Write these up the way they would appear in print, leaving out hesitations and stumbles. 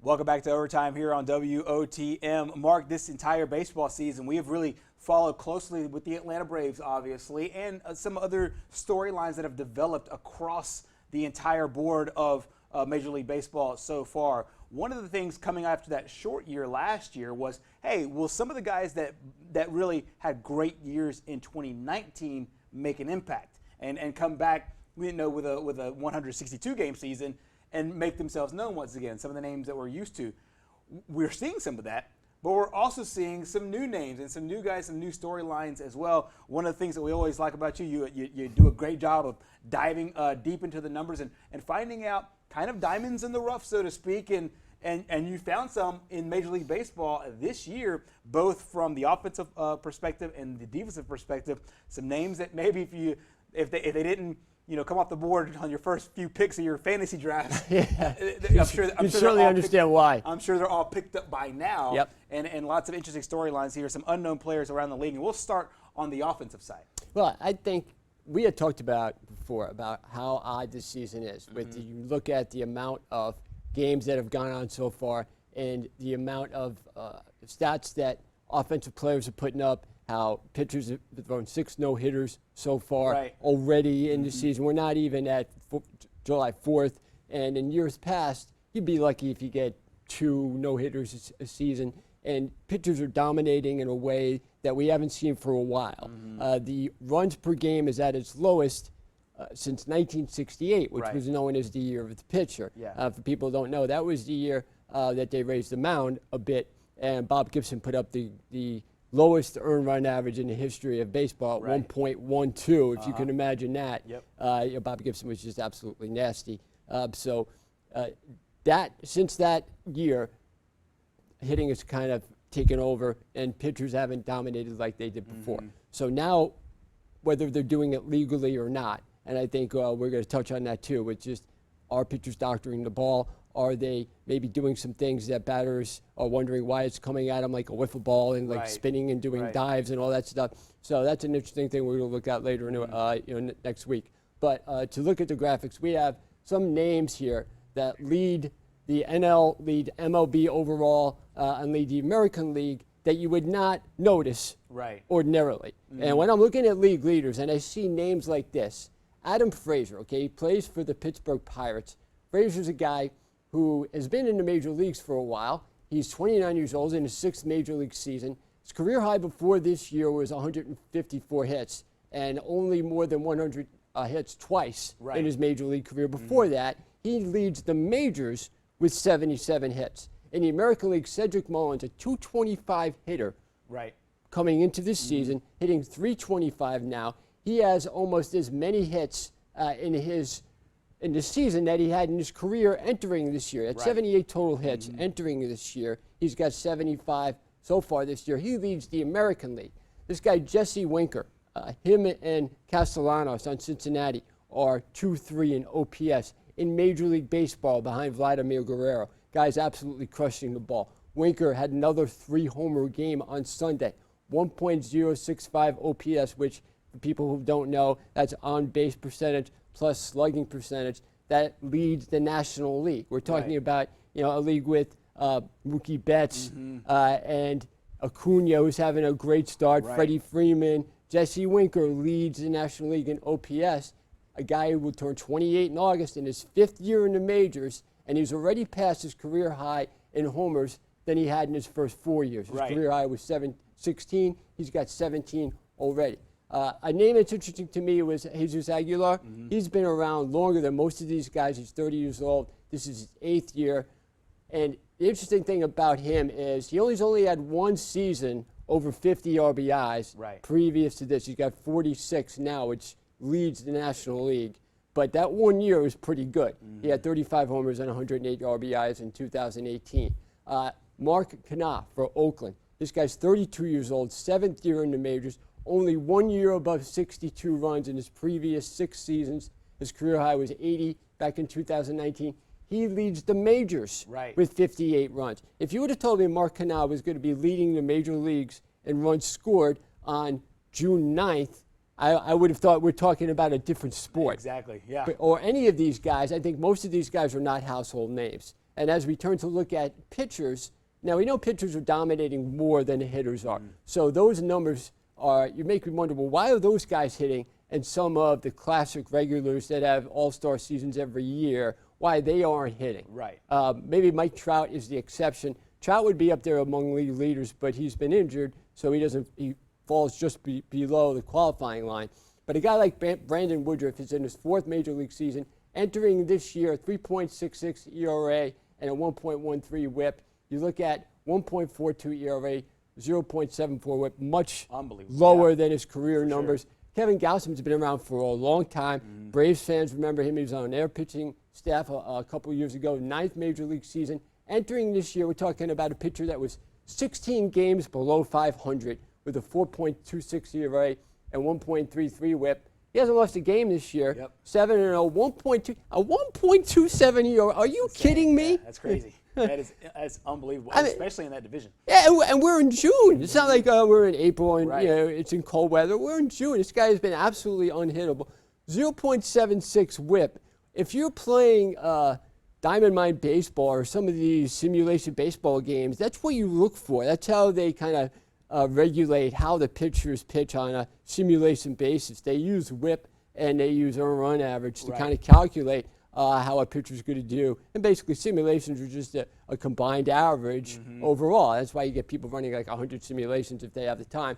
Welcome back to Overtime here on WOTM. Mark, this entire baseball season, we have really followed closely with the Atlanta Braves, obviously, and some other storylines that have developed across the entire board of Major League Baseball so far. One of the things coming after that short year last year was, hey, will some of the guys that really had great years in 2019 make an impact and come back, with a 162-game season and make themselves known once again, some of the names that we're used to. We're seeing some of that, but we're also seeing some new names and some new guys, some new storylines as well. One of the things that we always like about you do a great job of diving deep into the numbers and finding out kind of diamonds in the rough, so to speak, and you found some in Major League Baseball this year, both from the offensive perspective and the defensive perspective. Some names that maybe if they didn't come off the board on your first few picks of your fantasy draft. Yeah. I'm sure certainly understand why. I'm sure they're all picked up by now. Yep. And lots of interesting storylines here, some unknown players around the league. And we'll start on the offensive side. Well, I think we had talked about before about how odd this season is. You look at the amount of games that have gone on so far and the amount of stats that offensive players are putting up, how pitchers have thrown 6 no-hitters so far already in the season. We're not even at July 4th. And in years past, you'd be lucky if you get 2 no-hitters a season. And pitchers are dominating in a way that we haven't seen for a while. The runs per game is at its lowest since 1968, which was known as the year of the pitcher. For people who don't know, that was the year that they raised the mound a bit, and Bob Gibson put up the lowest earned run average in the history of baseball at 1.12, if you can imagine that. Bob Gibson was just absolutely nasty. Since that year, hitting has kind of taken over, and pitchers haven't dominated like they did before. So now, whether they're doing it legally or not, and I think we're going to touch on that too, with just are pitchers doctoring the ball? Are they maybe doing some things that batters are wondering why it's coming at them, like a wiffle ball and like spinning and doing dives and all that stuff? So that's an interesting thing we're going to look at later next week. But to look at the graphics, we have some names here that lead the NL, lead MLB overall, and lead the American League that you would not notice ordinarily. And when I'm looking at league leaders and I see names like this, Adam Frazier, he plays for the Pittsburgh Pirates. Frazier's a guy who has been in the major leagues for a while. He's 29 years old in his 6th major league season. His career high before this year was 154 hits and only more than 100 hits twice in his major league career. Before that, he leads the majors with 77 hits. In the American League, Cedric Mullins, a 225 hitter coming into this season, hitting 325 now. He has almost as many hits in the season that he had in his career entering this year. At 78 total hits entering this year. He's got 75 so far this year. He leads the American League. This guy, Jesse Winker, him and Castellanos on Cincinnati are 2-3 in OPS in Major League Baseball behind Vladimir Guerrero. Guy's absolutely crushing the ball. Winker had another 3-homer game on Sunday. 1.065 OPS, which for people who don't know, that's on-base percentage plus slugging percentage. That leads the National League. We're talking about a league with Mookie Betts and Acuna, who's having a great start, Freddie Freeman. Jesse Winker leads the National League in OPS, a guy who will turn 28 in August in his 5th year in the majors, and he's already passed his career high in homers than he had in his first 4 years. His career high was 16. He's got 17 already. A name that's interesting to me was Jesus Aguilar. He's been around longer than most of these guys. He's 30 years old. This is his 8th year. And the interesting thing about him is he only had 1 season over 50 RBIs previous to this. He's got 46 now, which leads the National League. But that 1 year was pretty good. He had 35 homers and 108 RBIs in 2018. Mark Canha for Oakland. This guy's 32 years old, 7th year in the majors. Only 1 year above 62 runs in his previous 6 seasons. His career high was 80 back in 2019. He leads the majors with 58 runs. If you would have told me Mark Canha was going to be leading the major leagues in runs scored on June 9th, I would have thought we're talking about a different sport. Exactly, yeah. Or any of these guys. I think most of these guys are not household names. And as we turn to look at pitchers, now we know pitchers are dominating more than the hitters are. So those numbers you make me wonder, well, why are those guys hitting and some of the classic regulars that have all-star seasons every year, why they aren't hitting? Right. Maybe Mike Trout is the exception. Trout would be up there among league leaders, but he's been injured, so he falls just below the qualifying line. But a guy like Brandon Woodruff is in his 4th major league season, entering this year 3.66 ERA and a 1.13 WHIP. You look at 1.42 ERA, 0.74 WHIP, much lower than his career numbers. Kevin Gausman's been around for a long time. Braves fans remember him. He was on their pitching staff a couple years ago, 9th major league season. Entering this year, we're talking about a pitcher that was 16 games below 500 with a 4.26 ERA and 1.33 WHIP. He hasn't lost a game this year. 7-0, 1.27 ERA. Are you kidding me? Yeah, that's crazy. That's unbelievable, especially in that division. Yeah, and we're in June. It's not like we're in April and it's in cold weather. We're in June. This guy has been absolutely unhittable. 0.76 WHIP. If you're playing Diamond Mine baseball or some of these simulation baseball games, that's what you look for. That's how they kind of regulate how the pitchers pitch on a simulation basis. They use WHIP and they use earned run average to kind of calculate how a pitcher's going to do. And basically simulations are just a combined average overall. That's why you get people running like 100 simulations if they have the time.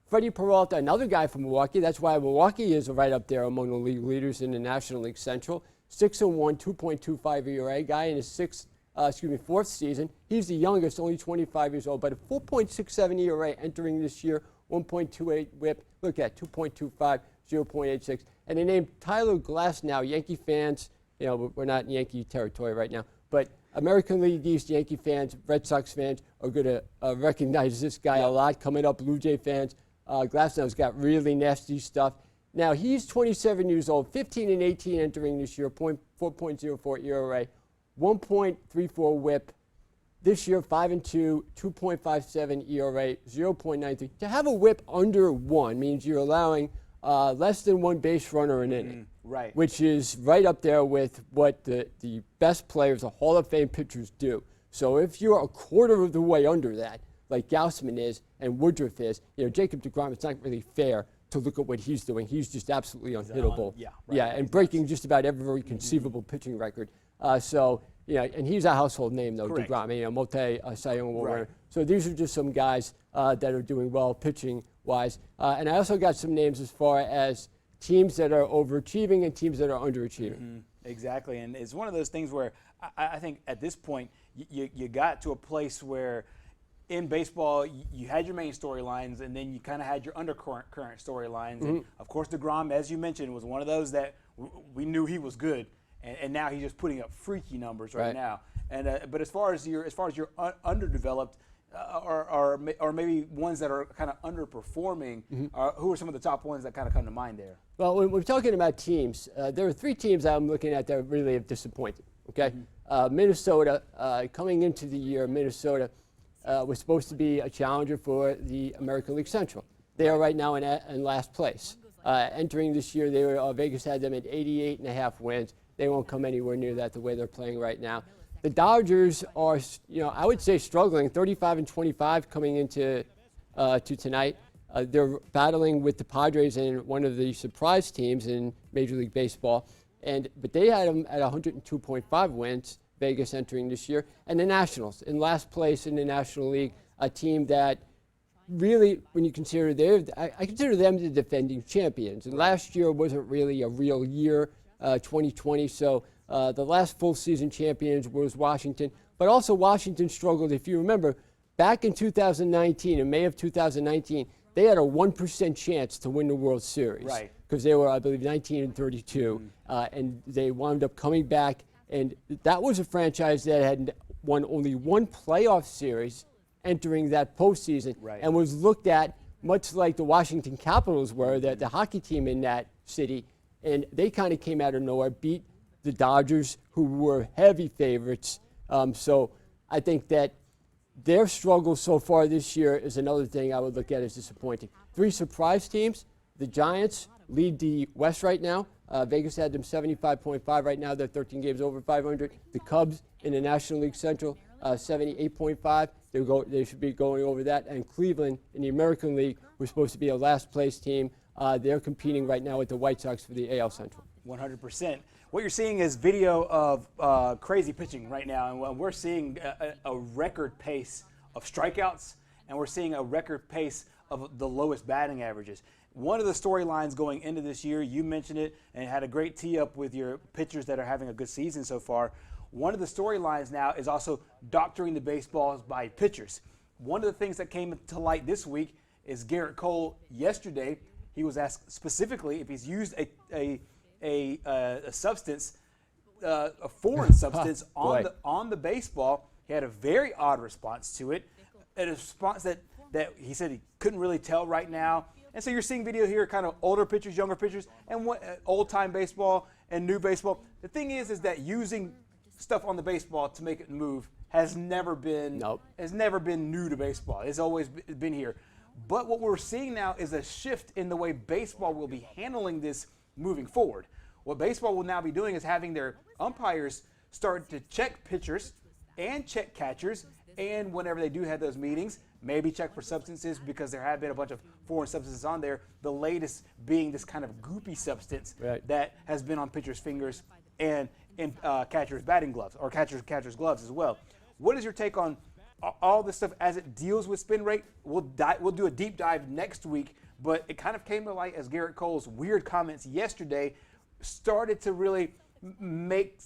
Freddie Peralta, another guy from Milwaukee. That's why Milwaukee is right up there among the league leaders in the National League Central. 6-1, 2.25 ERA guy in his 4th season. He's the youngest, only 25 years old, but a 4.67 ERA entering this year, 1.28 WHIP. Look at 2.25, 0.86. And they named Tyler Glasnow. Yankee fans, we're not in Yankee territory right now, but American League East Yankee fans, Red Sox fans are going to recognize this guy a lot. Coming up, Blue Jay fans, Glasnow's got really nasty stuff. Now, he's 27 years old, 15-18 entering this year, 4.04 ERA, 1.34 WHIP. This year, 5-2, 2.57 ERA, 0.93. To have a WHIP under 1 means you're allowing less than 1 base runner an inning, which is right up there with what the best players, the Hall of Fame pitchers do. So if you're a quarter of the way under that, like Gausman is and Woodruff is, Jacob deGrom, it's not really fair to look at what he's doing. He's just absolutely unhittable. And breaking just about every conceivable pitching record. And he's a household name, though, deGrom, multi-Cy Young Award winner. So these are just some guys that are doing well pitching-wise. And I also got some names as far as teams that are overachieving and teams that are underachieving. Exactly, and it's one of those things where I think at this point you got to a place where in baseball you had your main storylines and then you kind of had your undercurrent storylines. And of course DeGrom, as you mentioned, was one of those that we knew he was good. And now he's just putting up freaky numbers right now. And but as far as your underdeveloped or maybe ones that are kind of underperforming, who are some of the top ones that kind of come to mind there? Well, when we're talking about teams, there are 3 teams I'm looking at that really have disappointed. Okay, Minnesota coming into the year, Minnesota was supposed to be a challenger for the American League Central. They are right now in last place. Entering this year, Vegas had them at 88.5 wins. They won't come anywhere near that the way they're playing right now. The Dodgers are, I would say struggling, 35-25 coming into to tonight. They're battling with the Padres and one of the surprise teams in Major League Baseball. But they had them at 102.5 wins, Vegas entering this year. And the Nationals in last place in the National League, a team that really, when you consider I consider them the defending champions. And last year wasn't really a real year. 2020, so the last full season champions was Washington, but also Washington struggled. If you remember, back in 2019, in May of 2019, they had a 1% chance to win the World Series because they were, I believe, 19-32, and they wound up coming back, and that was a franchise that had won only 1 playoff series entering that postseason and was looked at much like the Washington Capitals were, the hockey team in that city. And they kind of came out of nowhere, beat the Dodgers, who were heavy favorites. So I think that their struggle so far this year is another thing I would look at as disappointing. 3 surprise teams. The Giants lead the West right now, Vegas had them 75.5. Right now, they're 13 games over 500. The Cubs in the National League Central, 78.5. They should be going over that. And Cleveland in the American League was supposed to be a last place team. They're competing right now with the White Sox for the AL Central. 100%. What you're seeing is video of crazy pitching right now, and we're seeing a record pace of strikeouts, and we're seeing a record pace of the lowest batting averages. One of the storylines going into this year, you mentioned it and had a great tee up with your pitchers that are having a good season so far. One of the storylines now is also doctoring the baseballs by pitchers. One of the things that came to light this week is Gerhard Cole yesterday. He was asked specifically if he's used a substance, a foreign substance on the baseball. He had a very odd response to it, a response that he said he couldn't really tell right now. And so you're seeing video here, kind of older pitchers, younger pitchers, and old-time baseball and new baseball. The thing is that using stuff on the baseball to make it move has never been new to baseball. It's always been here. But what we're seeing now is a shift in the way baseball will be handling this moving forward. What baseball will now be doing is having their umpires start to check pitchers and check catchers, and whenever they do have those meetings, maybe check for substances, because there have been a bunch of foreign substances on there, the latest being this kind of goopy substance that has been on pitchers' fingers and in catchers' batting gloves, or catchers' gloves as well. What is your take on all this stuff as it deals with spin rate? We'll do a deep dive next week, but it kind of came to light as Gerhard Cole's weird comments yesterday started to really make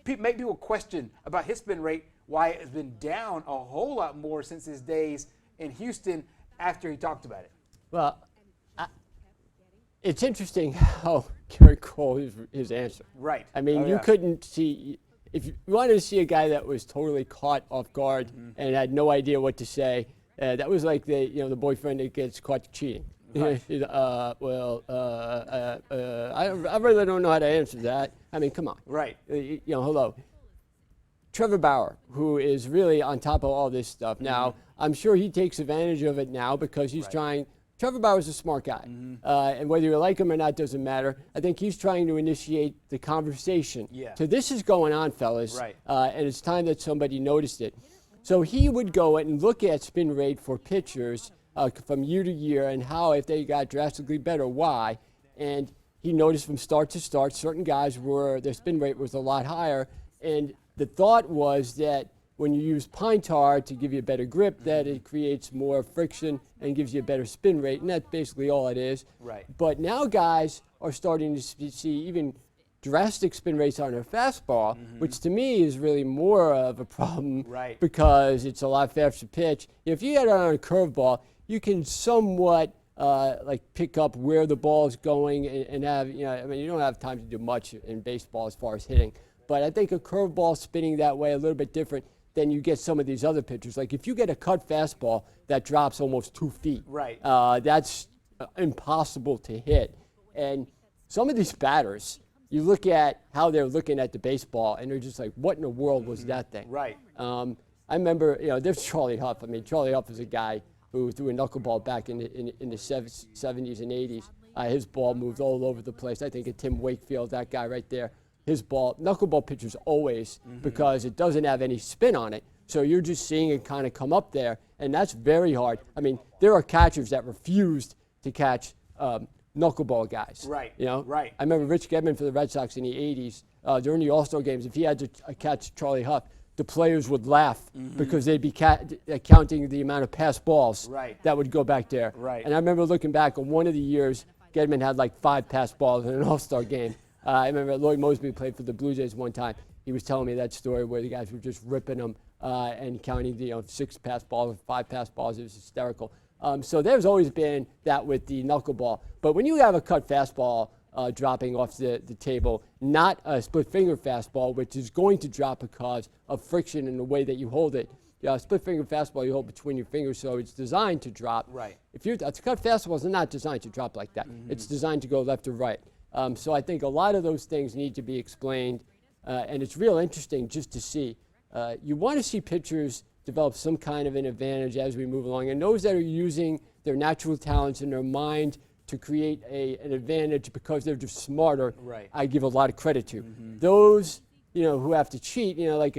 people question about his spin rate, why it has been down a whole lot more since his days in Houston after he talked about it. Well, it's interesting how Gerhard Cole, his answer. Right. I mean, you couldn't see, if you wanted to see a guy that was totally caught off guard and had no idea what to say, that was like the boyfriend that gets caught cheating. Right. I really don't know how to answer that. I mean, come on. Right. Hello. Trevor Bauer, who is really on top of all this stuff now, I'm sure he takes advantage of it now because he's trying. Trevor Bauer's a smart guy, and whether you like him or not doesn't matter. I think he's trying to initiate the conversation. Yeah. So this is going on, fellas, and it's time that somebody noticed it. So he would go and look at spin rate for pitchers from year to year and how, if they got drastically better, why. And he noticed from start to start, certain guys their spin rate was a lot higher. And the thought was that when you use pine tar to give you a better grip, that it creates more friction and gives you a better spin rate. And that's basically all it is. Right. But now guys are starting to see even drastic spin rates on their fastball, which to me is really more of a problem because it's a lot faster pitch. If you had it on a curveball, you can somewhat pick up where the ball is going and have, you don't have time to do much in baseball as far as hitting. But I think a curveball spinning that way a little bit different than you get some of these other pitchers. Like if you get a cut fastball that drops almost 2 feet, that's impossible to hit. And some of these batters, you look at how they're looking at the baseball, and they're just like, what in the world was that thing? Right. I remember, there's Charlie Huff. I mean, Charlie Huff is a guy who threw a knuckleball back in the 70s and 80s. His ball moved all over the place. I think of Tim Wakefield, that guy right there. His ball, knuckleball pitchers always, because it doesn't have any spin on it. So you're just seeing it kind of come up there, and that's very hard. I mean, there are catchers that refused to catch knuckleball guys. Right. Right. I remember Rich Gedman for the Red Sox in the 80s, during the All-Star games, if he had to catch Charlie Huff, the players would laugh because they'd be counting the amount of passed balls that would go back there. Right. And I remember looking back on one of the years, Gedman had like 5 passed balls in an All-Star game. I remember Lloyd Moseby played for the Blue Jays one time. He was telling me that story where the guys were just ripping them and counting the 6 pass balls, 5 pass balls. It was hysterical. So there's always been that with the knuckleball. But when you have a cut fastball dropping off the table, not a split finger fastball, which is going to drop because of friction in the way that you hold it. A split finger fastball you hold between your fingers, so it's designed to drop. Right. A cut fastball is not designed to drop like that. It's designed to go left or right. So I think a lot of those things need to be explained, and it's real interesting just to see. You want to see pitchers develop some kind of an advantage as we move along, and those that are using their natural talents and their mind to create an advantage because they're just smarter, Right. I give a lot of credit to. Those, who have to cheat, like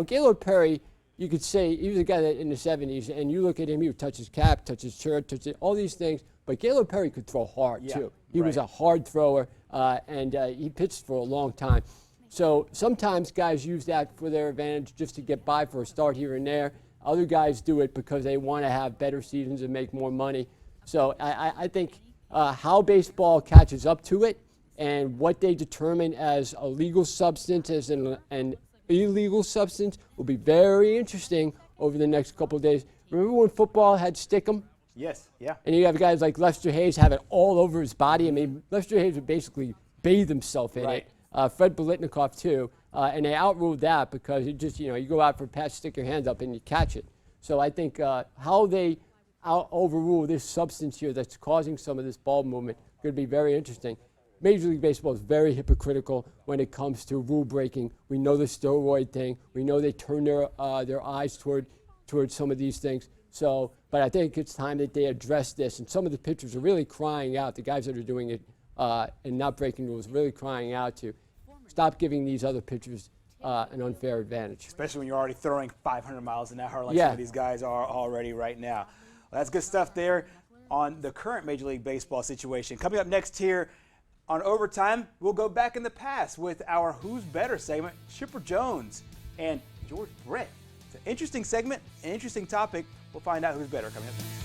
Gaylord Perry, you could say he was a guy that in the 70s, and you look at him, he would touch his cap, touch his shirt, all these things. But Gaylord Perry could throw hard too. He was a hard thrower, and he pitched for a long time. So sometimes guys use that for their advantage just to get by for a start here and there. Other guys do it because they want to have better seasons and make more money. So I think how baseball catches up to it and what they determine as a legal substance, as an illegal substance, will be very interesting over the next couple of days. Remember when football had stickum? Yes, yeah. And you have guys like Lester Hayes have it all over his body. I mean, Lester Hayes would basically bathe himself in it. Fred Biletnikoff too. And they outruled that because you just, you go out for a pass, stick your hands up, and you catch it. So I think how they overrule this substance here that's causing some of this ball movement could be very interesting. Major League Baseball is very hypocritical when it comes to rule breaking. We know the steroid thing. We know they turn their eyes toward some of these things. So, but I think it's time that they address this. And some of the pitchers are really crying out. The guys that are doing it and not breaking rules, really crying out to stop giving these other pitchers an unfair advantage. Especially when you're already throwing 500 miles an hour like some of these guys are already right now. Well, that's good stuff there on the current Major League Baseball situation. Coming up next here on Overtime, we'll go back in the past with our Who's Better segment, Chipper Jones and George Brett. It's an interesting segment, an interesting topic. We'll find out who's better coming up next.